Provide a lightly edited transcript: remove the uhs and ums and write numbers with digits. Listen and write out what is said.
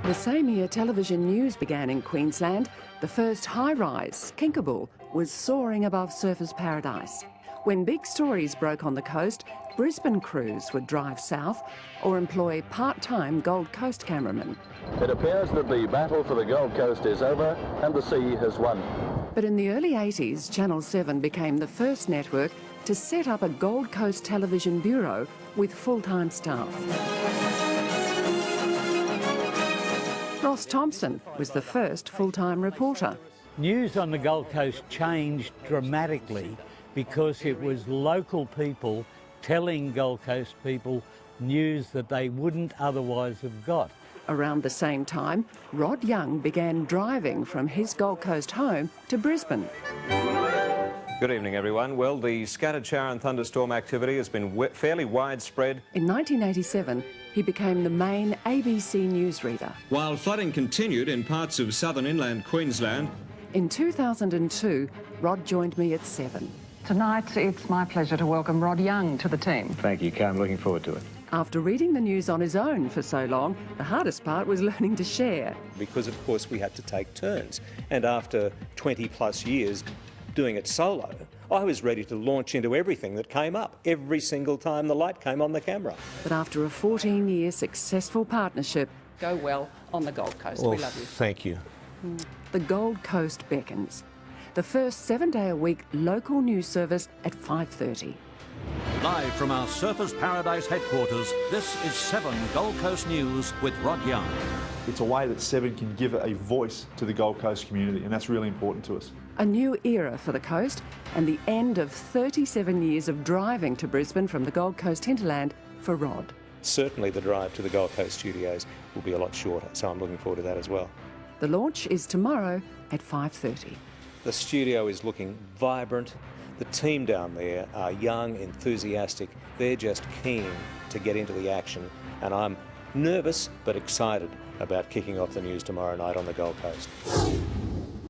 The same year television news began in Queensland, the first high-rise, Kinkaboo, was soaring above surfers' paradise. When big stories broke on the coast, Brisbane crews would drive south or employ part-time Gold Coast cameramen. It appears that the battle for the Gold Coast is over and the sea has won. But in the early 80s, Channel 7 became the first network to set up a Gold Coast television bureau with full-time staff. Ross Thompson was the first full-time reporter. News on the Gold Coast changed dramatically because it was local people telling Gold Coast people news that they wouldn't otherwise have got. Around the same time, Rod Young began driving from his Gold Coast home to Brisbane. Good evening, everyone. Well, the scattered shower and thunderstorm activity has been fairly widespread. In 1987, he became the main ABC newsreader. While flooding continued in parts of southern inland Queensland. In 2002, Rod joined me at 7. Tonight, it's my pleasure to welcome Rod Young to the team. Thank you, Karen. Looking forward to it. After reading the news on his own for so long, the hardest part was learning to share. Because, of course, we had to take turns. And after 20 plus years doing it solo, I was ready to launch into everything that came up, every single time the light came on the camera. But after a 14-year successful partnership, go well on the Gold Coast. Well, we love you. Thank you. The Gold Coast beckons. The first 7-day-a-week local news service at 5:30. Live from our Surfers Paradise headquarters, this is 7 Gold Coast News with Rod Young. It's a way that 7 can give a voice to the Gold Coast community, and that's really important to us. A new era for the coast and the end of 37 years of driving to Brisbane from the Gold Coast hinterland for Rod. Certainly the drive to the Gold Coast studios will be a lot shorter, so I'm looking forward to that as well. The launch is tomorrow at 5:30. The studio is looking vibrant. The team down there are young, enthusiastic. They're just keen to get into the action, and I'm nervous but excited about kicking off the news tomorrow night on the Gold Coast.